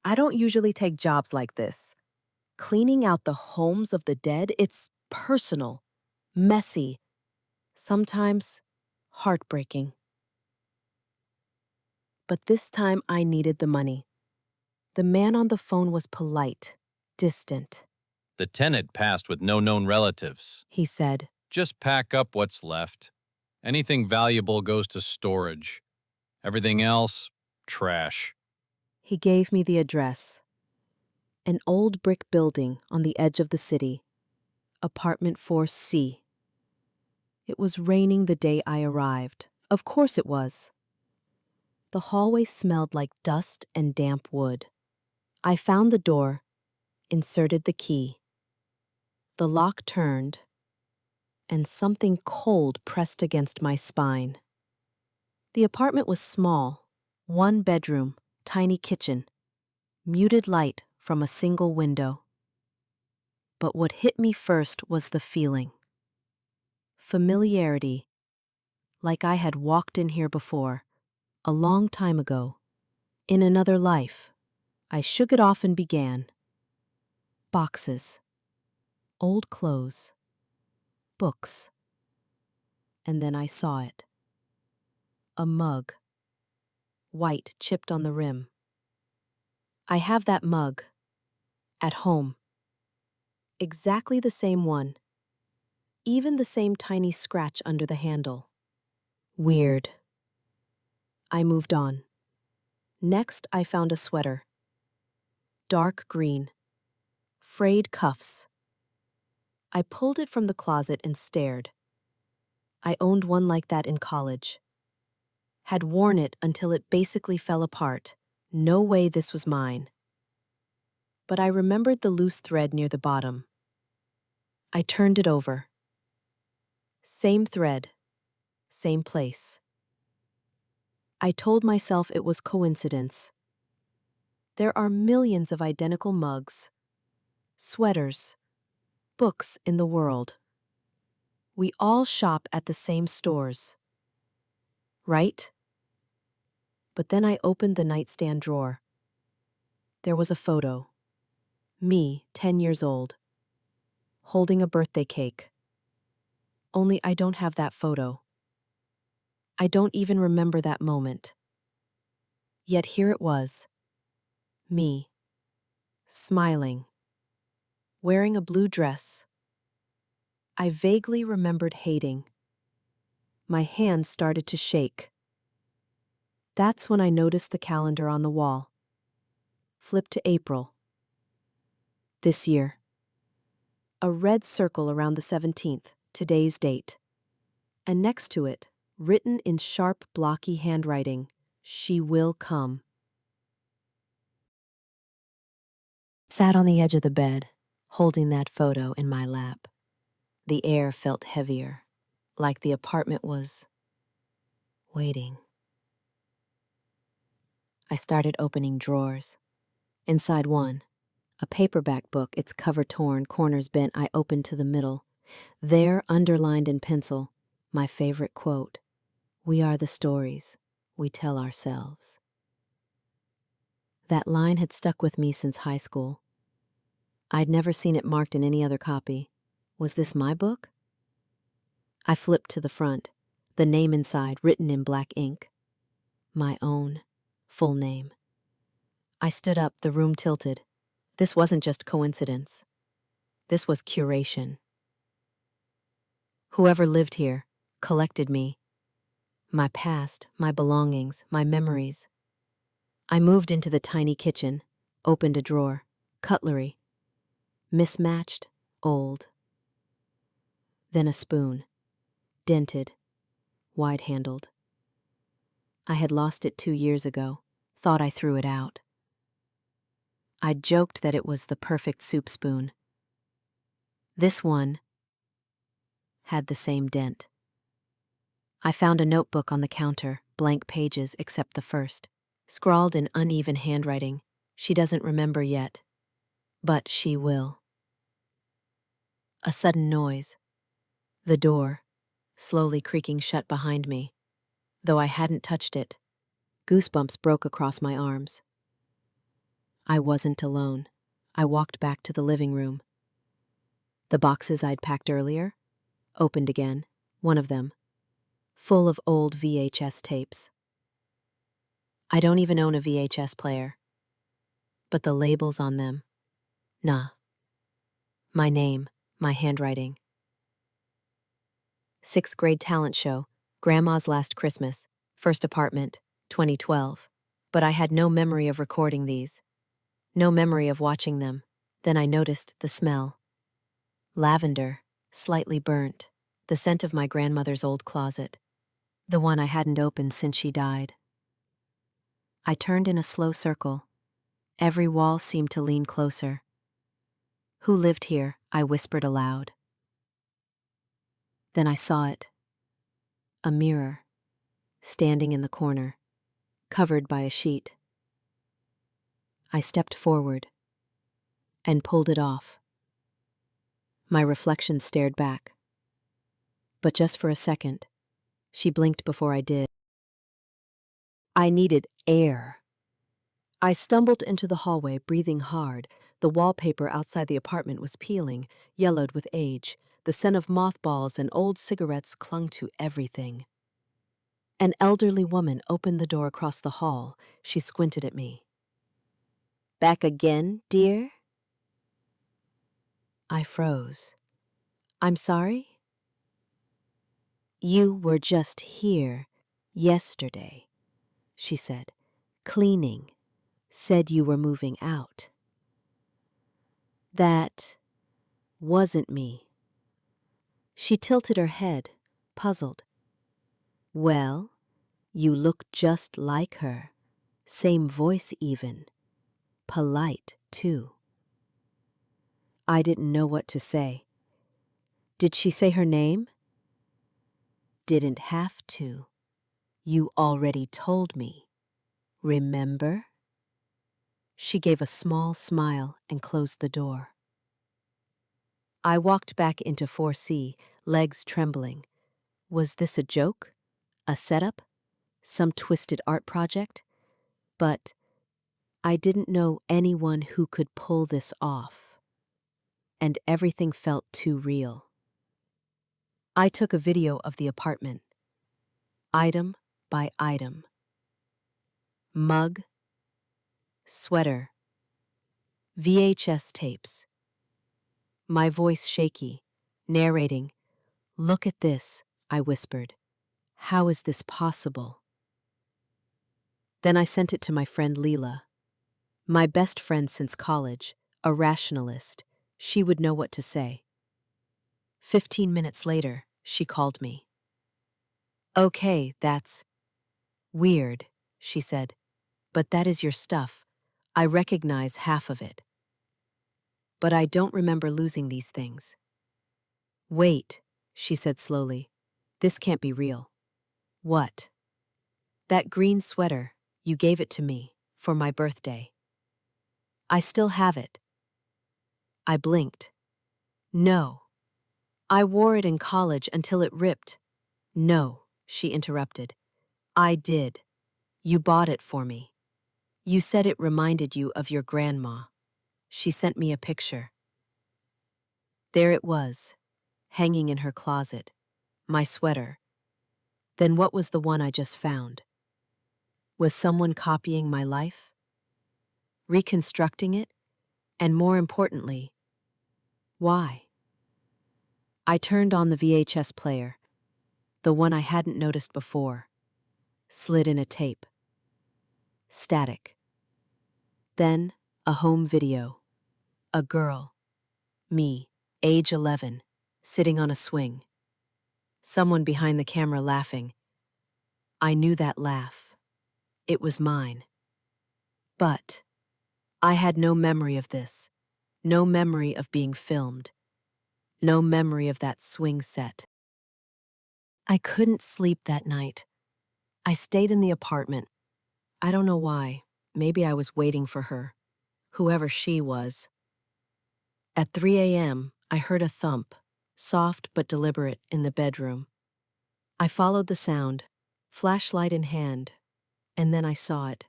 I don't usually take jobs like this. Cleaning out the homes of the dead, it's personal, messy, sometimes heartbreaking. But this time I needed the money. The man on the phone was polite, distant. The tenant passed with no known relatives. He said, Just pack up what's left. Anything valuable goes to storage. Everything else, trash. he gave me the address. An old brick building on the edge of the city. Apartment 4C. It was raining the day I arrived. Of course it was. The hallway smelled like dust and damp wood. I found the door, inserted the key. The lock turned, and something cold pressed against my spine. The apartment was small, one bedroom, tiny kitchen, muted light from a single window. But what hit me first was the feeling. Familiarity, like I had walked in here before, a long time ago, in another life. I shook it off and began. Boxes, old clothes, books. And then I saw it. A mug, white chipped on the rim. I have that mug, at home. Exactly the same one. Even the same tiny scratch under the handle. Weird. I moved on. Next, I found a sweater. Dark green. Frayed cuffs. I pulled it from the closet and stared. I owned one like that in college. Had worn it until it basically fell apart. No way this was mine. But I remembered the loose thread near the bottom. I turned it over. Same thread. Same place. I told myself it was coincidence. There are millions of identical mugs, sweaters, books in the world. We all shop at the same stores. Right? But then I opened the nightstand drawer. There was a photo. Me, 10 years old, holding a birthday cake. Only I don't have that photo. I don't even remember that moment. Yet here it was. Me, smiling, wearing a blue dress. I vaguely remembered hating. My hands started to shake. That's when I noticed the calendar on the wall. Flip to April. This year. A red circle around the 17th, today's date. And next to it, written in sharp, blocky handwriting, she will come. Sat on the edge of the bed, holding that photo in my lap. The air felt heavier, like the apartment was waiting. I started opening drawers. Inside one, a paperback book, its cover torn, corners bent, I opened to the middle. There, underlined in pencil, my favorite quote, "We are the stories we tell ourselves." That line had stuck with me since high school. I'd never seen it marked in any other copy. Was this my book? I flipped to the front, the name inside written in black ink. My own, full name. I stood up, the room tilted. This wasn't just coincidence. This was curation. Whoever lived here collected me. My past, my belongings, my memories. I moved into the tiny kitchen, opened a drawer, cutlery. Mismatched, old. Then a spoon, dented, wide-handled. I had lost it 2 years ago, thought I threw it out. I joked that it was the perfect soup spoon. This one had the same dent. I found a notebook on the counter, blank pages except the first, scrawled in uneven handwriting. She doesn't remember yet, but she will. A sudden noise. The door, slowly creaking shut behind me. Though I hadn't touched it, goosebumps broke across my arms. I wasn't alone. I walked back to the living room. The boxes I'd packed earlier opened again, one of them, full of old VHS tapes. I don't even own a VHS player, but the labels on them, nah. My name, my handwriting. Sixth grade talent show, Grandma's Last Christmas, first apartment, 2012. But I had no memory of recording these, no memory of watching them. Then I noticed the smell. Lavender, slightly burnt, the scent of my grandmother's old closet, the one I hadn't opened since she died. I turned in a slow circle. Every wall seemed to lean closer. Who lived here? I whispered aloud. Then I saw it. A mirror, standing in the corner, covered by a sheet. I stepped forward and pulled it off. My reflection stared back. But just for a second, she blinked before I did. I needed air. I stumbled into the hallway, breathing hard. The wallpaper outside the apartment was peeling, yellowed with age. The scent of mothballs and old cigarettes clung to everything. An elderly woman opened the door across the hall. She squinted at me. Back again, dear? I froze. I'm sorry? You were just here yesterday, she said, cleaning. Said you were moving out. That wasn't me. She tilted her head, puzzled. Well, you look just like her. Same voice even. Polite, too. I didn't know what to say. Did she say her name? Didn't have to. You already told me. Remember? She gave a small smile and closed the door. I walked back into 4C, legs trembling. Was this a joke? A setup? Some twisted art project? But I didn't know anyone who could pull this off. And everything felt too real. I took a video of the apartment, item by item. Mug, sweater, VHS tapes. My voice shaky, narrating. Look at this, I whispered. How is this possible? Then I sent it to my friend Leela, my best friend since college, a rationalist. She would know what to say. 15 minutes later, she called me. Okay, that's weird, she said. But that is your stuff. I recognize half of it. But I don't remember losing these things. Wait, she said slowly. This can't be real. What? That green sweater, you gave it to me for my birthday. I still have it. I blinked. No. I wore it in college until it ripped. No, she interrupted. I did. You bought it for me. You said it reminded you of your grandma. She sent me a picture. There it was, hanging in her closet. My sweater. Then what was the one I just found? Was someone copying my life? Reconstructing it? And more importantly, why? I turned on the VHS player, the one I hadn't noticed before, slid in a tape. Static. Then a home video. A girl. Me, age 11, sitting on a swing. Someone behind the camera laughing. I knew that laugh. It was mine. But I had no memory of this, no memory of being filmed, no memory of that swing set. I couldn't sleep that night. I stayed in the apartment. I don't know why. Maybe I was waiting for her, whoever she was. At 3 a.m., I heard a thump, soft but deliberate, in the bedroom. I followed the sound, flashlight in hand, and then I saw it.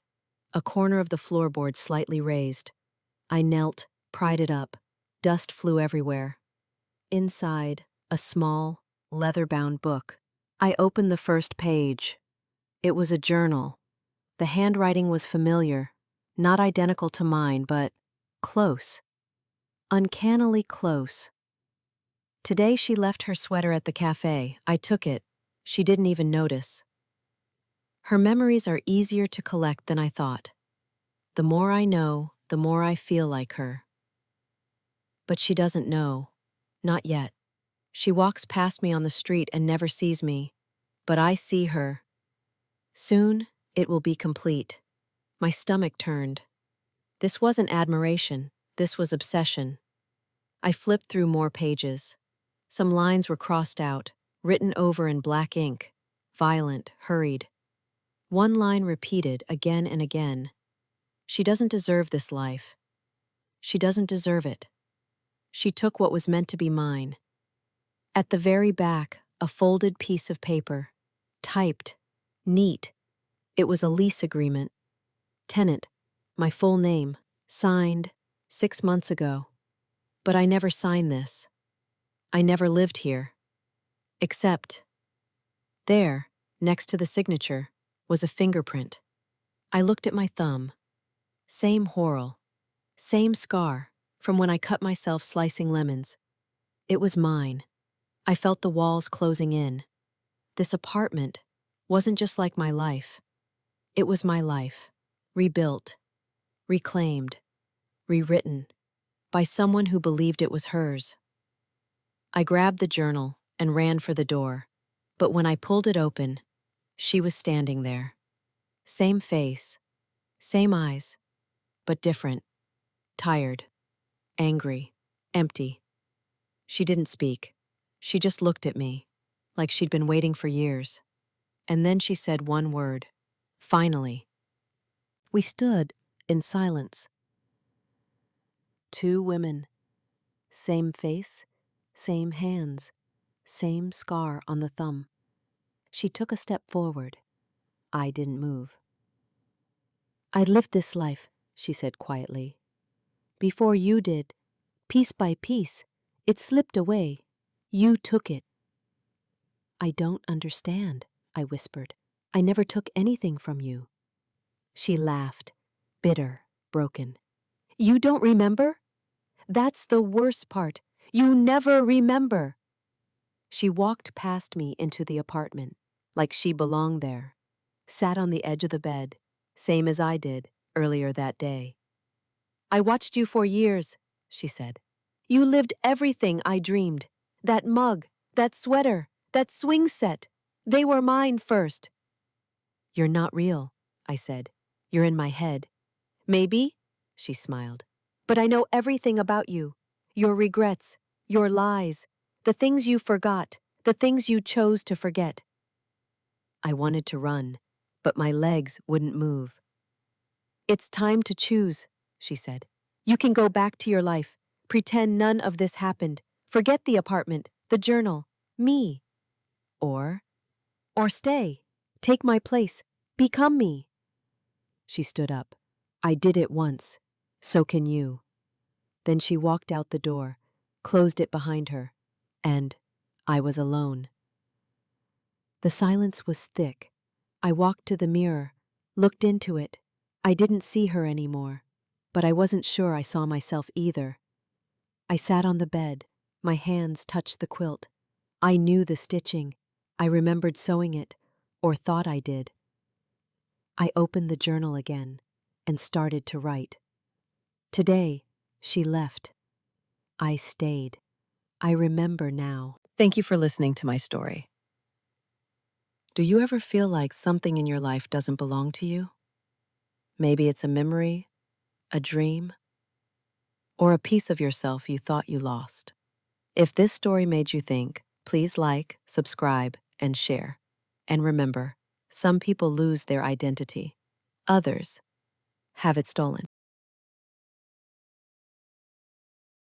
a corner of the floorboard slightly raised. I knelt, pried it up. Dust flew everywhere. Inside, a small, leather-bound book. I opened the first page. It was a journal. The handwriting was familiar, not identical to mine, but close. Uncannily close. Today she left her sweater at the cafe. I took it. She didn't even notice. Her memories are easier to collect than I thought. The more I know, the more I feel like her. But she doesn't know. Not yet. She walks past me on the street and never sees me. But I see her. Soon, it will be complete. My stomach turned. This wasn't admiration. This was obsession. I flipped through more pages. Some lines were crossed out, written over in black ink. Violent, hurried. One line repeated again and again. She doesn't deserve this life. She doesn't deserve it. She took what was meant to be mine. At the very back, a folded piece of paper. Typed. Neat. It was a lease agreement. Tenant. My full name. Signed 6 months ago. But I never signed this. I never lived here. Except there, next to the signature, was a fingerprint. I looked at my thumb. Same whorl. Same scar from when I cut myself slicing lemons. It was mine. I felt the walls closing in. This apartment wasn't just like my life. It was my life. Rebuilt. Reclaimed. Rewritten. By someone who believed it was hers. I grabbed the journal and ran for the door. But when I pulled it open, she was standing there. Same face. Same eyes. But different. Tired. Angry. Empty. She didn't speak. She just looked at me, like she'd been waiting for years. And then she said one word. Finally. We stood in silence. Two women. Same face, same hands, same scar on the thumb. She took a step forward. I didn't move. I lived this life, she said quietly. Before you did, piece by piece, it slipped away. You took it. I don't understand, I whispered. I never took anything from you. She laughed, bitter, broken. You don't remember? That's the worst part. You never remember. She walked past me into the apartment, like she belonged there, sat on the edge of the bed, same as I did earlier that day. I watched you for years, she said. You lived everything I dreamed. That mug, that sweater, that swing set. They were mine first. You're not real, I said. You're in my head. Maybe, she smiled. But I know everything about you. Your regrets, your lies, the things you forgot, the things you chose to forget. I wanted to run, but my legs wouldn't move. It's time to choose, she said. You can go back to your life, pretend none of this happened, forget the apartment, the journal, me. Or stay, take my place, become me. She stood up. I did it once. So can you. Then she walked out the door, closed it behind her, and I was alone. The silence was thick. I walked to the mirror, looked into it. I didn't see her anymore, but I wasn't sure I saw myself either. I sat on the bed, my hands touched the quilt. I knew the stitching. I remembered sewing it, or thought I did. I opened the journal again and started to write. Today, she left. I stayed. I remember now. Thank you for listening to my story. Do you ever feel like something in your life doesn't belong to you? Maybe it's a memory, a dream, or a piece of yourself you thought you lost. If this story made you think, please like, subscribe, and share. And remember, some people lose their identity. Others have it stolen.